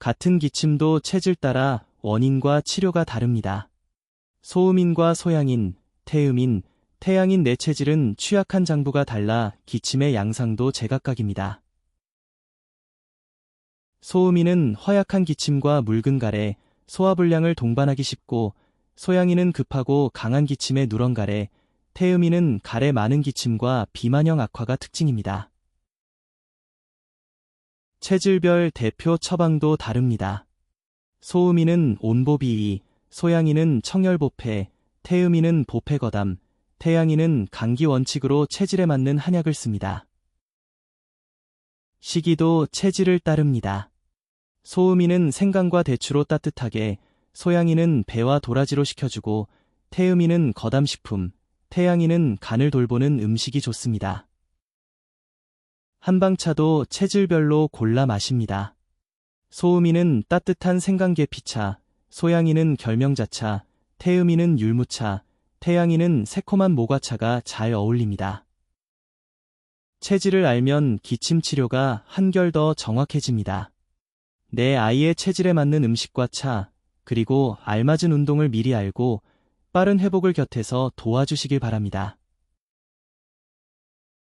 같은 기침도 체질 따라 원인과 치료가 다릅니다. 소음인과 소양인, 태음인, 태양인 네 체질은 취약한 장부가 달라 기침의 양상도 제각각입니다. 소음인은 허약한 기침과 묽은 가래, 소화불량을 동반하기 쉽고, 소양인은 급하고 강한 기침에 누런 가래, 태음인은 가래 많은 기침과 비만형 악화가 특징입니다. 체질별 대표 처방도 다릅니다. 소음인은 온보비이, 소양인은 청열보패, 태음인은 보패거담, 태양인은 감기 원칙으로 체질에 맞는 한약을 씁니다. 시기도 체질을 따릅니다. 소음인은 생강과 대추로 따뜻하게, 소양인은 배와 도라지로 식혀주고, 태음인은 거담식품, 태양인은 간을 돌보는 음식이 좋습니다. 한방차도 체질별로 골라 마십니다. 소음인은 따뜻한 생강계피차, 소양인은 결명자차, 태음인은 율무차, 태양인은 새콤한 모과차가 잘 어울립니다. 체질을 알면 기침 치료가 한결 더 정확해집니다. 내 아이의 체질에 맞는 음식과 차, 그리고 알맞은 운동을 미리 알고 빠른 회복을 곁에서 도와주시길 바랍니다.